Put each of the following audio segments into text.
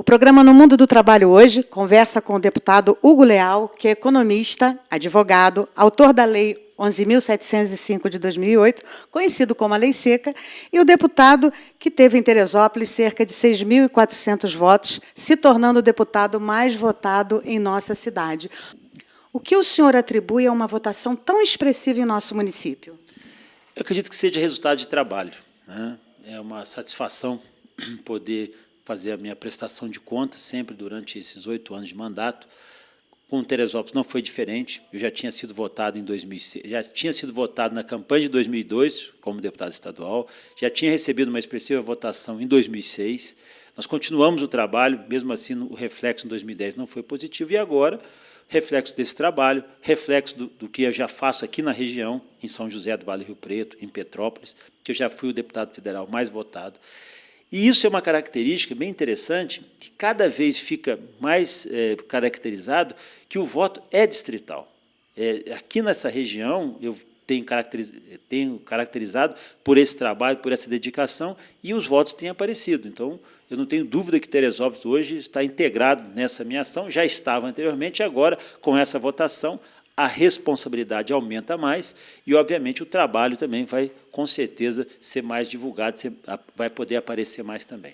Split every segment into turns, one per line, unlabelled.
O programa No Mundo do Trabalho hoje conversa com o deputado Hugo Leal, que é economista, advogado, autor da Lei 11.705 de 2008, conhecido como a Lei Seca, e o deputado que teve em Teresópolis cerca de 6.400 votos, se tornando o deputado mais votado em nossa cidade. O que o senhor atribui a uma votação tão expressiva em nosso município?
Eu acredito que seja resultado de trabalho, né? É uma satisfação poder fazer a minha prestação de contas sempre durante esses 8 anos de mandato. Com Teresópolis não foi diferente. Eu já tinha sido votado em 2006, já tinha sido votado na campanha de 2002 como deputado estadual, já tinha recebido uma expressiva votação em 2006. Nós continuamos o trabalho, mesmo assim o reflexo em 2010 não foi positivo, e agora, reflexo desse trabalho, reflexo do que eu já faço aqui na região, em São José do Vale do Rio Preto, em Petrópolis, que eu já fui o deputado federal mais votado. E isso é uma característica bem interessante, que cada vez fica mais caracterizado que o voto é distrital. Aqui nessa região, eu tenho caracterizado por esse trabalho, por essa dedicação, e os votos têm aparecido. Então, eu não tenho dúvida que Teresópolis hoje está integrado nessa minha ação, já estava anteriormente, e agora, com essa votação, a responsabilidade aumenta mais e, obviamente, o trabalho também vai, com certeza, ser mais divulgado, vai poder aparecer mais também.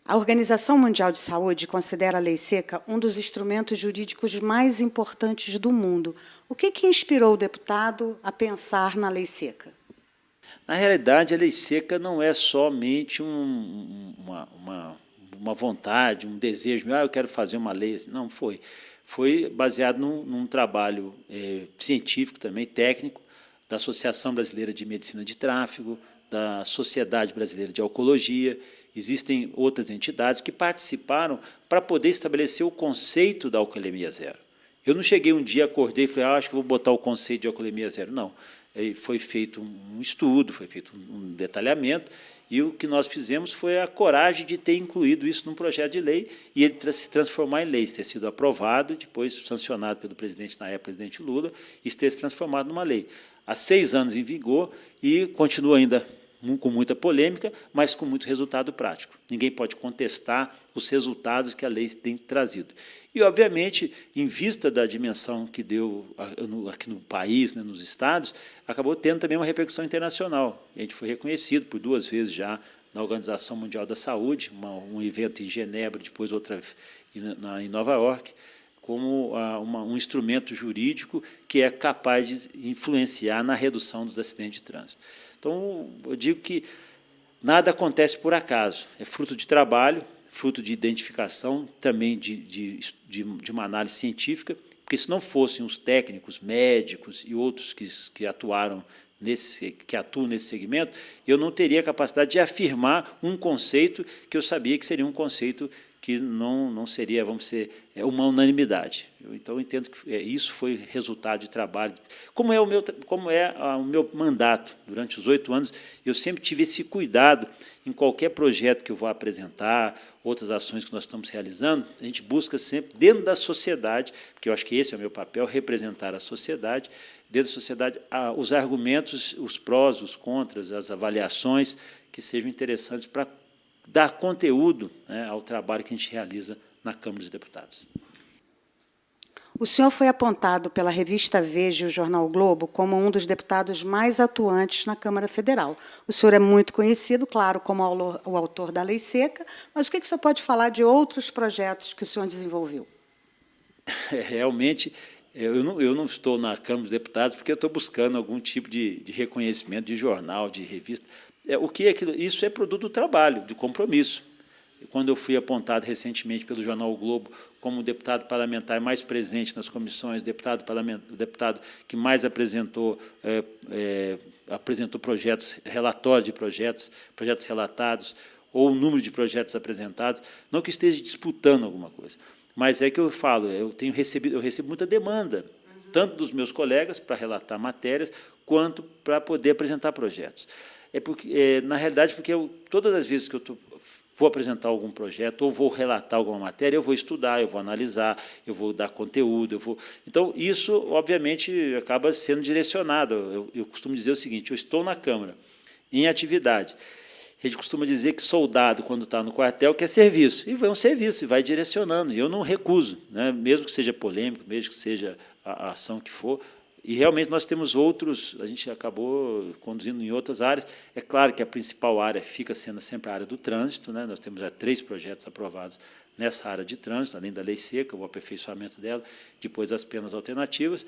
A Organização Mundial de Saúde considera a Lei Seca um dos instrumentos jurídicos mais importantes do mundo. O que inspirou o deputado a pensar na Lei Seca?
Na realidade, a Lei Seca não é somente uma vontade, um desejo, eu quero fazer uma lei. Não, foi. Foi baseado num trabalho científico também, técnico, da Associação Brasileira de Medicina de Tráfego, da Sociedade Brasileira de Oncologia. Existem outras entidades que participaram para poder estabelecer o conceito da alcoolemia zero. Eu não cheguei um dia, acordei e falei, acho que vou botar o conceito de alcoolemia zero. Não. Foi feito um estudo, foi feito um detalhamento, e o que nós fizemos foi a coragem de ter incluído isso num projeto de lei e ele se transformar em lei, ter sido aprovado, depois sancionado pelo presidente, na época, presidente Lula, e ter se transformado numa lei. Há 6 anos em vigor e continua ainda com muita polêmica, mas com muito resultado prático. Ninguém pode contestar os resultados que a lei tem trazido. E, obviamente, em vista da dimensão que deu aqui no país, né, nos estados, acabou tendo também uma repercussão internacional. A gente foi reconhecido por 2 vezes já na Organização Mundial da Saúde, um evento em Genebra, depois outra em Nova York, como um instrumento jurídico que é capaz de influenciar na redução dos acidentes de trânsito. Então, eu digo que nada acontece por acaso, é fruto de trabalho, fruto de identificação, também de uma análise científica, porque se não fossem os técnicos, médicos e outros que atuam nesse segmento, eu não teria capacidade de afirmar um conceito que eu sabia que seria um conceito que não seria, vamos dizer, uma unanimidade. Então, eu entendo que isso foi resultado de trabalho. Como é o meu mandato, durante os 8 anos, eu sempre tive esse cuidado em qualquer projeto que eu vou apresentar, outras ações que nós estamos realizando, a gente busca sempre, dentro da sociedade, porque eu acho que esse é o meu papel, representar a sociedade, dentro da sociedade, os argumentos, os prós, os contras, as avaliações que sejam interessantes para dar conteúdo, né, ao trabalho que a gente realiza na Câmara dos Deputados.
O senhor foi apontado pela revista Veja e o jornal o Globo como um dos deputados mais atuantes na Câmara Federal. O senhor é muito conhecido, claro, como o autor da Lei Seca, mas o que o senhor pode falar de outros projetos que o senhor desenvolveu?
Realmente, eu não estou na Câmara dos Deputados porque eu estou buscando algum tipo de reconhecimento de jornal, de revista. O que é aquilo? Isso é produto do trabalho, do compromisso. Quando eu fui apontado recentemente pelo jornal o Globo como o deputado parlamentar mais presente nas comissões, deputado que mais apresentou projetos, relatórios de projetos relatados, ou o número de projetos apresentados, não que esteja disputando alguma coisa, mas é que eu falo, eu recebo muita demanda, tanto dos meus colegas para relatar matérias, quanto para poder apresentar projetos. Na realidade, porque todas as vezes que eu vou apresentar algum projeto ou vou relatar alguma matéria, eu vou estudar, eu vou analisar, eu vou dar conteúdo, Então, isso, obviamente, acaba sendo direcionado. Eu costumo dizer o seguinte, eu estou na Câmara, em atividade, A gente costuma dizer que soldado, quando está no quartel, quer serviço. E vai um serviço, e vai direcionando. E eu não recuso, né? Mesmo que seja polêmico, mesmo que seja a ação que for. E, realmente, nós temos outros, a gente acabou conduzindo em outras áreas. É claro que a principal área fica sendo sempre a área do trânsito, né? Nós temos já 3 projetos aprovados nessa área de trânsito, além da lei seca, o aperfeiçoamento dela, depois as penas alternativas,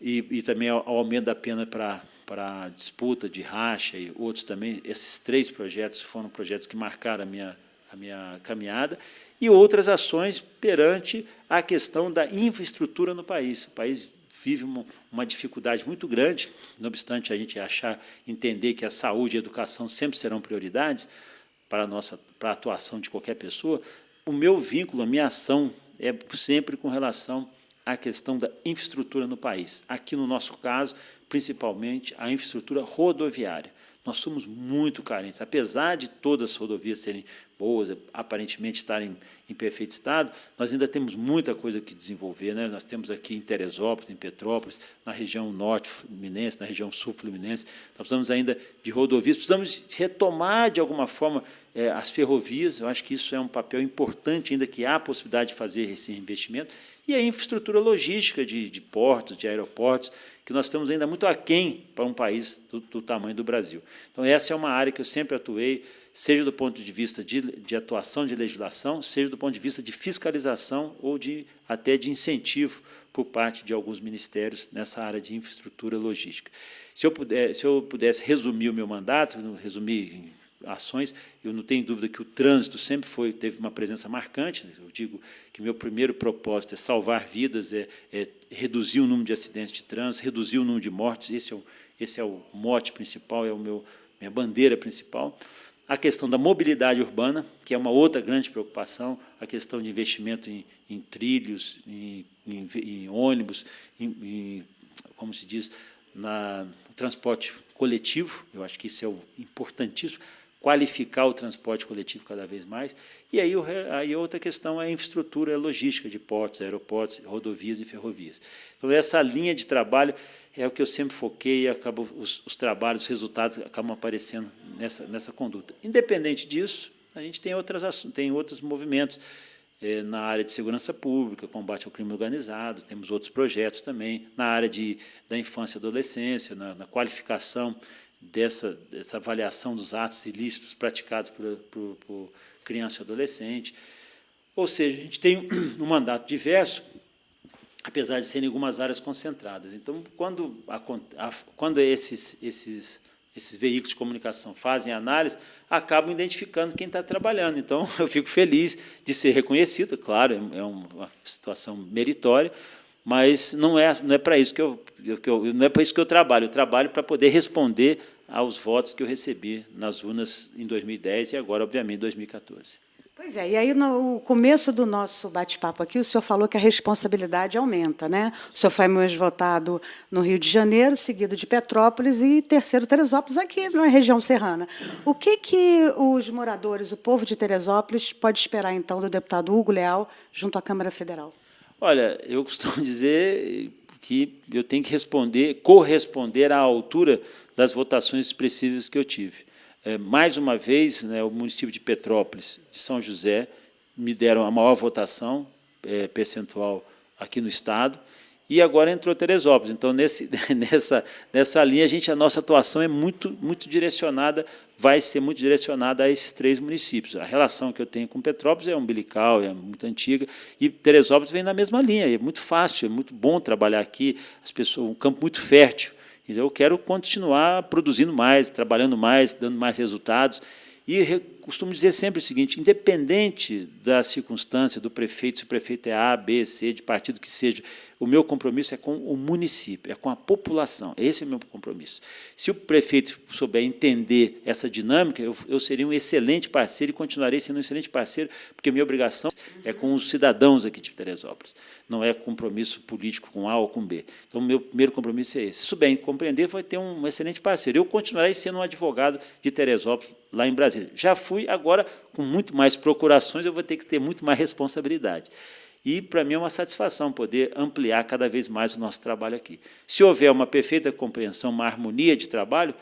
e também o aumento da pena para disputa de racha e outros também. Esses 3 projetos foram projetos que marcaram a minha caminhada, e outras ações perante a questão da infraestrutura no país. O país vive uma dificuldade muito grande, não obstante a gente entender que a saúde e a educação sempre serão prioridades para a atuação de qualquer pessoa. O meu vínculo, a minha ação é sempre com relação à questão da infraestrutura no país. Aqui, no nosso caso, principalmente a infraestrutura rodoviária. Nós somos muito carentes. Apesar de todas as rodovias serem boas, aparentemente estarem em perfeito estado, nós ainda temos muita coisa que desenvolver, né? Nós temos aqui em Teresópolis, em Petrópolis, na região norte fluminense, na região sul fluminense, nós precisamos ainda de rodovias, precisamos retomar, de alguma forma, as ferrovias. Eu acho que isso é um papel importante, ainda que há a possibilidade de fazer esse investimento, e a infraestrutura logística de portos, de aeroportos, que nós estamos ainda muito aquém para um país do tamanho do Brasil. Então, essa é uma área que eu sempre atuei, seja do ponto de vista de atuação de legislação, seja do ponto de vista de fiscalização ou até de incentivo por parte de alguns ministérios nessa área de infraestrutura logística. Se eu pudesse resumir o meu mandato, resumir em ações, eu não tenho dúvida que o trânsito sempre teve uma presença marcante. Eu digo que o meu primeiro propósito é salvar vidas, é reduzir o número de acidentes de trânsito, reduzir o número de mortes. Esse é o mote principal, é minha bandeira principal. A questão da mobilidade urbana, que é uma outra grande preocupação, a questão de investimento em trilhos, em ônibus, como se diz, no transporte coletivo. Eu acho que isso é importantíssimo, qualificar o transporte coletivo cada vez mais. E aí outra questão é a infraestrutura logística de portos, aeroportos, rodovias e ferrovias. Então, essa linha de trabalho é o que eu sempre foquei, e os trabalhos, os resultados acabam aparecendo nessa conduta. Independente disso, a gente tem outros movimentos na área de segurança pública, combate ao crime organizado, temos outros projetos também, na área da infância e adolescência, na qualificação dessa avaliação dos atos ilícitos praticados por criança e adolescente. Ou seja, a gente tem um mandato diverso, apesar de serem algumas áreas concentradas. Então, quando esses veículos de comunicação fazem análise, acabam identificando quem está trabalhando. Então, eu fico feliz de ser reconhecido, claro, é uma situação meritória, mas não é para isso que eu trabalho. Eu trabalho para poder responder aos votos que eu recebi nas urnas em 2010 e agora, obviamente, em 2014.
Pois é, e aí no começo do nosso bate-papo aqui, o senhor falou que a responsabilidade aumenta, né? O senhor foi mais votado no Rio de Janeiro, seguido de Petrópolis e terceiro Teresópolis, aqui na região serrana. O que os moradores, o povo de Teresópolis, pode esperar, então, do deputado Hugo Leal junto à Câmara Federal?
Olha, eu costumo dizer que eu tenho que corresponder à altura das votações expressivas que eu tive. Mais uma vez, né, o município de Petrópolis, de São José, me deram a maior votação percentual aqui no Estado, e agora entrou Teresópolis. Então, nessa linha, a nossa atuação é muito direcionada, vai ser muito direcionada a esses 3 municípios. A relação que eu tenho com Petrópolis é umbilical, é muito antiga, e Teresópolis vem na mesma linha. É muito fácil, é muito bom trabalhar aqui, um campo muito fértil. Eu quero continuar produzindo mais, trabalhando mais, dando mais resultados. E costumo dizer sempre o seguinte: independente da circunstância do prefeito, se o prefeito é A, B, C, de partido que seja, o meu compromisso é com o município, é com a população. Esse é o meu compromisso. Se o prefeito souber entender essa dinâmica, eu seria um excelente parceiro e continuarei sendo um excelente parceiro, porque a minha obrigação é com os cidadãos aqui de Teresópolis, não é compromisso político com A ou com B. Então, o meu primeiro compromisso é esse. Se souber compreender, vai ter um excelente parceiro. Eu continuarei sendo um advogado de Teresópolis, lá em Brasília. Já fui, agora, com muito mais procurações, eu vou ter que ter muito mais responsabilidade. E, para mim, é uma satisfação poder ampliar cada vez mais o nosso trabalho aqui. Se houver uma perfeita compreensão, uma harmonia de trabalho,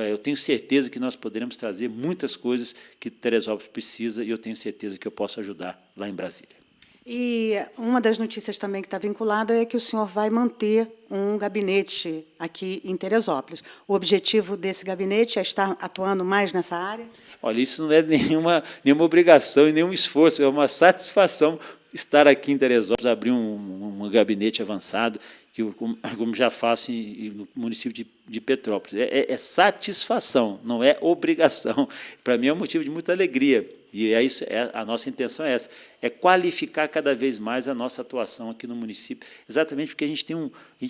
eu tenho certeza que nós poderemos trazer muitas coisas que Teresópolis precisa e eu tenho certeza que eu posso ajudar lá em Brasília.
E uma das notícias também que está vinculada é que o senhor vai manter um gabinete aqui em Teresópolis. O objetivo desse gabinete é estar atuando mais nessa área?
Olha, isso não é nenhuma obrigação e nenhum esforço, é uma satisfação estar aqui em Teresópolis, abrir um gabinete avançado, que como já faço no município de Petrópolis. É satisfação, não é obrigação. Para mim é um motivo de muita alegria. E a nossa intenção é essa, é qualificar cada vez mais a nossa atuação aqui no município, exatamente porque a gente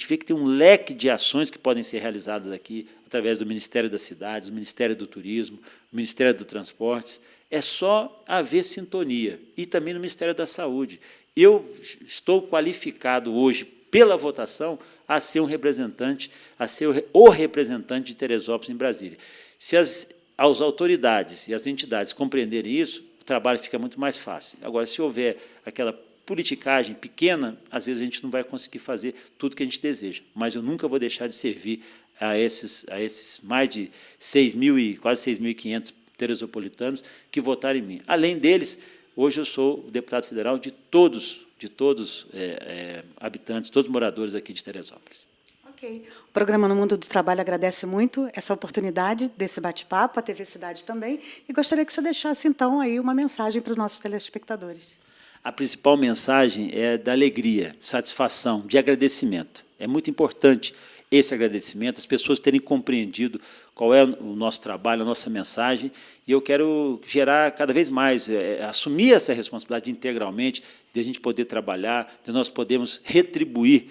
vê que tem um leque de ações que podem ser realizadas aqui, através do Ministério das Cidades, do Ministério do Turismo, do Ministério do Transportes. É só haver sintonia, e também no Ministério da Saúde. Eu estou qualificado hoje, pela votação, a ser o representante de Teresópolis em Brasília. Se as autoridades e as entidades compreenderem isso, o trabalho fica muito mais fácil. Agora, se houver aquela politicagem pequena, às vezes a gente não vai conseguir fazer tudo que a gente deseja, mas eu nunca vou deixar de servir a esses mais de quase 6.500 teresopolitanos que votaram em mim. Além deles, hoje eu sou o deputado federal de todos habitantes, todos moradores aqui de Teresópolis.
Ok. O programa No Mundo do Trabalho agradece muito essa oportunidade desse bate-papo, a TV Cidade também, e gostaria que o senhor deixasse, então, aí uma mensagem para os nossos telespectadores.
A principal mensagem é da alegria, satisfação, de agradecimento. É muito importante esse agradecimento, as pessoas terem compreendido qual é o nosso trabalho, a nossa mensagem, e eu quero gerar cada vez mais, assumir essa responsabilidade integralmente, de a gente poder trabalhar, de nós podermos retribuir,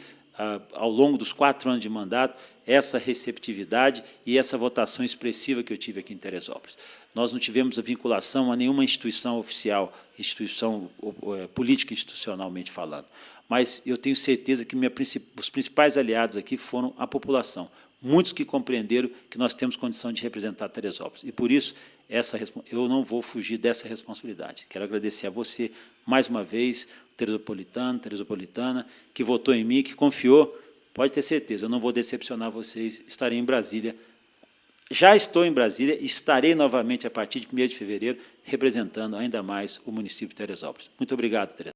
ao longo dos 4 anos de mandato, essa receptividade e essa votação expressiva que eu tive aqui em Teresópolis. Nós não tivemos a vinculação a nenhuma instituição oficial, instituição política institucionalmente falando, mas eu tenho certeza que os principais aliados aqui foram a população, muitos que compreenderam que nós temos condição de representar Teresópolis. E, por isso, eu não vou fugir dessa responsabilidade. Quero agradecer a você, mais uma vez, teresopolitana, que votou em mim, que confiou. Pode ter certeza, eu não vou decepcionar vocês. Estarei em Brasília. Já estou em Brasília e estarei novamente, a partir de 1º de fevereiro, representando ainda mais o município de Teresópolis. Muito obrigado, Tereza.